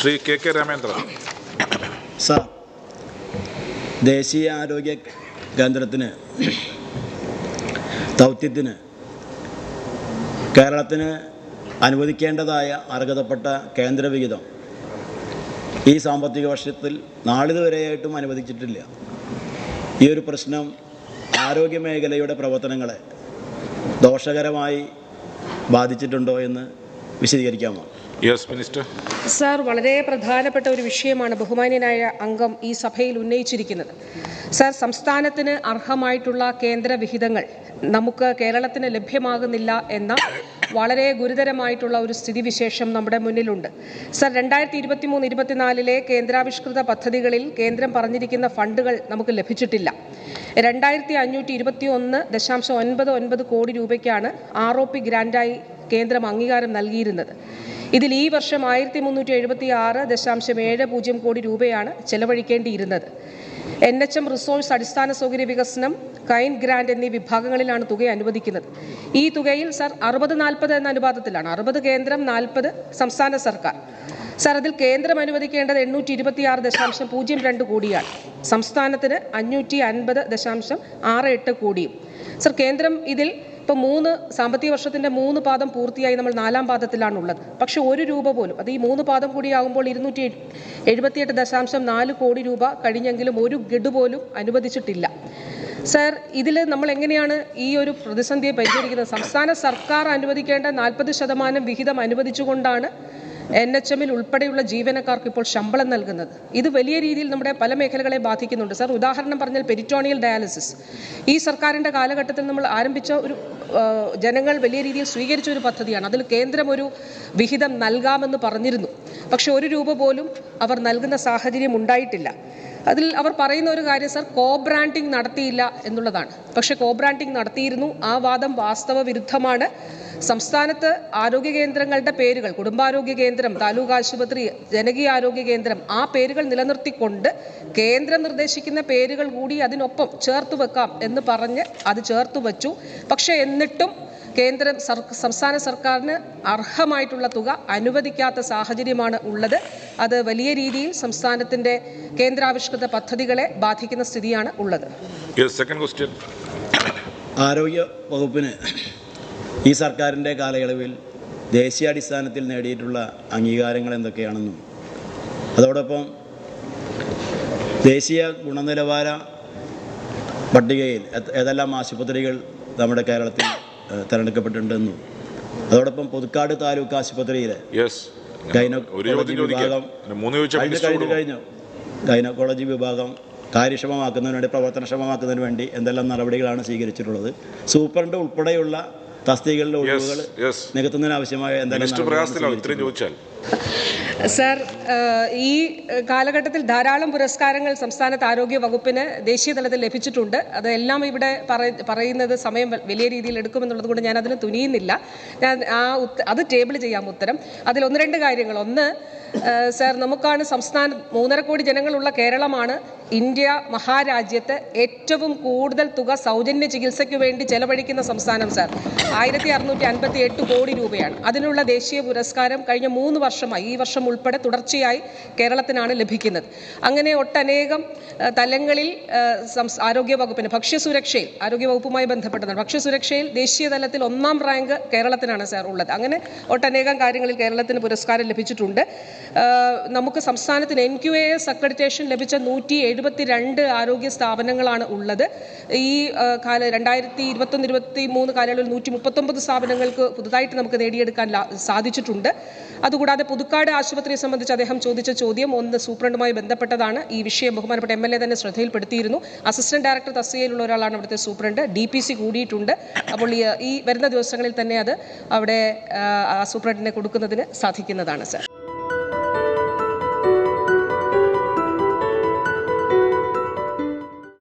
Shri K Ramendran. Sir, ദേശീയ ആരോഗ്യ കേന്ദ്രത്തിന് ദൗത്യത്തിന് കേരളത്തിന് അനുവദിക്കേണ്ടതായ അർഹതപ്പെട്ട കേന്ദ്രവിഹിതം ഈ സാമ്പത്തിക വർഷത്തിൽ നാളിതുവരെയായിട്ടും അനുവദിച്ചിട്ടില്ല. ഈ ഒരു പ്രശ്നം ആരോഗ്യ മേഖലയുടെ പ്രവർത്തനങ്ങളെ ദോഷകരമായി ബാധിച്ചിട്ടുണ്ടോ എന്ന് വിശദീകരിക്കാമോ? Yes minister. സാർ, വളരെ പ്രധാനപ്പെട്ട ഒരു വിഷയമാണ് ബഹുമാന്യനായ അംഗം ഈ സഭയിൽ ഉന്നയിച്ചിരിക്കുന്നത്. സാർ, സംസ്ഥാനത്തിന് അർഹമായിട്ടുള്ള കേന്ദ്ര വിഹിതങ്ങൾ നമുക്ക് കേരളത്തിന് ലഭ്യമാകുന്നില്ല എന്ന വളരെ ഗുരുതരമായിട്ടുള്ള ഒരു സ്ഥിതിവിശേഷം നമ്മുടെ മുന്നിലുണ്ട്. സാർ, 2023-24 കേന്ദ്രാവിഷ്കൃത പദ്ധതികളിൽ കേന്ദ്രം പറഞ്ഞിരിക്കുന്ന ഫണ്ടുകൾ നമുക്ക് ലഭിച്ചിട്ടില്ല. 2521.99 കോടി രൂപയ്ക്കാണ് ROP ഗ്രാൻഡായി കേന്ദ്രം അംഗീകാരം നൽകിയിരുന്നത്. ഇതിൽ ഈ വർഷം 1376.70 കോടി രൂപയാണ് ചെലവഴിക്കേണ്ടിയിരുന്നത്. NHM റിസോഴ്സ്, അടിസ്ഥാന സൗകര്യ വികസനം, കൈൻ ഗ്രാൻഡ് എന്നീ വിഭാഗങ്ങളിലാണ് തുക അനുവദിക്കുന്നത്. ഈ തുകയിൽ സാർ 60-40 എന്ന അനുപാതത്തിലാണ്. 60 കേന്ദ്രം, 40 സംസ്ഥാന സർക്കാർ. സാർ, അതിൽ കേന്ദ്രം അനുവദിക്കേണ്ടത് 826.02 കോടിയാണ്. സംസ്ഥാനത്തിന് 550.68 കോടിയും. സാർ, കേന്ദ്രം ഇതിൽ ഇപ്പോൾ 3 സാമ്പത്തിക വർഷത്തിൻ്റെ 3 പാദം പൂർത്തിയായി നമ്മൾ 4ാം പാദത്തിലാണുള്ളത്. പക്ഷേ 1 രൂപ പോലും, അത് ഈ 3 പാദം കൂടിയാകുമ്പോൾ 278.4 കോടി രൂപ കഴിഞ്ഞെങ്കിലും 1 ഗഡു പോലും അനുവദിച്ചിട്ടില്ല. സാർ, ഇതിൽ നമ്മൾ എങ്ങനെയാണ് ഈ ഒരു പ്രതിസന്ധിയെ പരിഹരിക്കുന്നത്? സംസ്ഥാന സർക്കാർ അനുവദിക്കേണ്ട 40% വിഹിതം അനുവദിച്ചുകൊണ്ടാണ് NHMൽ ഉൾപ്പെടെയുള്ള ജീവനക്കാർക്ക് ഇപ്പോൾ ശമ്പളം നൽകുന്നത്. ഇത് വലിയ രീതിയിൽ നമ്മുടെ പല മേഖലകളെ ബാധിക്കുന്നുണ്ട്. സാർ, ഉദാഹരണം പറഞ്ഞാൽ പെരിറ്റോണിയൽ ഡയാലിസിസ് ഈ സർക്കാരിൻ്റെ കാലഘട്ടത്തിൽ നമ്മൾ ആരംഭിച്ച ഒരു ജനങ്ങൾ വലിയ രീതിയിൽ സ്വീകരിച്ച ഒരു പദ്ധതിയാണ്. അതിൽ കേന്ദ്രം ഒരു വിഹിതം നൽകാമെന്ന് പറഞ്ഞിരുന്നു. പക്ഷെ 1 രൂപ പോലും അവർ നൽകുന്ന സാഹചര്യം ഉണ്ടായിട്ടില്ല. അതിൽ അവർ പറയുന്ന ഒരു കാര്യം സാർ, ബ്രാൻഡിംഗ് നടത്തിയില്ല എന്നുള്ളതാണ്. പക്ഷെ ബ്രാൻഡിംഗ് നടത്തിയിരുന്നു. ആ വാദം വാസ്തവ വിരുദ്ധമാണ്. സംസ്ഥാനത്ത് ആരോഗ്യ കേന്ദ്രങ്ങളുടെ പേരുകൾ, കുടുംബാരോഗ്യ കേന്ദ്രം, താലൂക്ക് ആശുപത്രി, ജനകീയ ആരോഗ്യ കേന്ദ്രം, ആ പേരുകൾ നിലനിർത്തിക്കൊണ്ട് കേന്ദ്രം നിർദ്ദേശിക്കുന്ന പേരുകൾ കൂടി അതിനൊപ്പം ചേർത്ത് വെക്കാം എന്ന് പറഞ്ഞ് അത് ചേർത്ത് വച്ചു. പക്ഷെ എന്നിട്ടും സംസ്ഥാന സർക്കാരിന് അർഹമായിട്ടുള്ള തുക അനുവദിക്കാത്ത സാഹചര്യമാണ് ഉള്ളത്. അത് വലിയ രീതിയിൽ സംസ്ഥാനത്തിൻ്റെ കേന്ദ്രാവിഷ്കൃത പദ്ധതികളെ ബാധിക്കുന്ന സ്ഥിതിയാണ് ഉള്ളത്. ആരോഗ്യ വകുപ്പിന് ഈ സർക്കാരിൻ്റെ കാലയളവിൽ ദേശീയാടിസ്ഥാനത്തിൽ നേടിയിട്ടുള്ള അംഗീകാരങ്ങൾ എന്തൊക്കെയാണെന്നും അതോടൊപ്പം ദേശീയ ഗുണനിലവാര പട്ടികയിൽ ഏതെല്ലാം ആശുപത്രികൾ നമ്മുടെ കേരളത്തിൽ തിരഞ്ഞെടുക്കപ്പെട്ടിട്ടുണ്ടെന്നും അതോടൊപ്പം പുതുക്കാട് താലൂക്ക് ആശുപത്രിയിലെ ഗൈനക്കോളജി വിഭാഗം കാര്യക്ഷമമാക്കുന്നതിന് വേണ്ടി, പ്രവർത്തനക്ഷമമാക്കുന്നതിന് വേണ്ടി എന്തെല്ലാം നടപടികളാണ് സ്വീകരിച്ചിട്ടുള്ളത്? സൂപ്രണ്ട് ഉൾപ്പെടെയുള്ള തസ്തികകളുടെ ഒഴിവുകൾ നികത്തുന്നതിനാവശ്യമായ എന്തെല്ലാം? സാർ, ഈ കാലഘട്ടത്തിൽ ധാരാളം പുരസ്കാരങ്ങൾ സംസ്ഥാനത്ത് ആരോഗ്യ വകുപ്പിന് ദേശീയ തലത്തിൽ ലഭിച്ചിട്ടുണ്ട്. അതെല്ലാം ഇവിടെ പറയുന്നത് സമയം വലിയ രീതിയിൽ എടുക്കുമെന്നുള്ളത് കൊണ്ട് ഞാൻ അതിന് തുനിയുന്നില്ല. ഞാൻ അത് ടേബിൾ ചെയ്യാം ഉത്തരം. അതിൽ 1-2 കാര്യങ്ങൾ. ഒന്ന്, സാർ, നമുക്കാണ് സംസ്ഥാനം 3.5 കോടി ജനങ്ങളുള്ള കേരളമാണ് ഇന്ത്യ മഹാരാജ്യത്ത് ഏറ്റവും കൂടുതൽ തുക സൗജന്യ ചികിത്സയ്ക്ക് വേണ്ടി ചെലവഴിക്കുന്ന സംസ്ഥാനം. സാർ, 1658 കോടി രൂപയാണ്. അതിനുള്ള ദേശീയ പുരസ്കാരം കഴിഞ്ഞ 3 വർഷമായി, ഈ വർഷം ഉൾപ്പെടെ തുടർച്ചയായി കേരളത്തിനാണ് ലഭിക്കുന്നത്. അങ്ങനെ ഒട്ടനേകം തലങ്ങളിൽ ആരോഗ്യ വകുപ്പിന് ഭക്ഷ്യസുരക്ഷയിൽ, ആരോഗ്യവകുപ്പുമായി ബന്ധപ്പെട്ടതാണ്, ഭക്ഷ്യസുരക്ഷയിൽ ദേശീയ തലത്തിൽ 1ാം റാങ്ക് കേരളത്തിനാണ് സാർ ഉള്ളത്. അങ്ങനെ ഒട്ടനേകം കാര്യങ്ങളിൽ കേരളത്തിന് പുരസ്കാരം ലഭിച്ചിട്ടുണ്ട്. നമുക്ക് സംസ്ഥാനത്തിന് NQAS അക്രഡിറ്റേഷൻ ലഭിച്ച 172 ആരോഗ്യ സ്ഥാപനങ്ങളാണ് ഉള്ളത്. ഈ 2021-23 കാലയളവിൽ 139 സ്ഥാപനങ്ങൾക്ക് പുതുതായിട്ട് നമുക്ക് നേടിയെടുക്കാൻ സാധിച്ചിട്ടുണ്ട്. അതുകൂടാതെ പുതുക്കാട് ആശുപത്രിയെ സംബന്ധിച്ച് അദ്ദേഹം ചോദിച്ച ചോദ്യം സൂപ്രണ്ടുമായി ബന്ധപ്പെട്ടതാണ്. ഈ വിഷയം ബഹുമാനപ്പെട്ട MLA തന്നെ ശ്രദ്ധയിൽപ്പെടുത്തിയിരുന്നു. അസിസ്റ്റന്റ് ഡയറക്ടർ തസ്തികയിലുള്ള ഒരാളാണ് അവിടുത്തെ സൂപ്രണ്ട്. DPC കൂടിയിട്ടുണ്ട്. അപ്പോൾ ഈ വരുന്ന ദിവസങ്ങളിൽ തന്നെ അത് അവിടെ സൂപ്രണ്ടിനെ കൊടുക്കുന്നതിന് സാധിക്കുന്നതാണ് സാർ.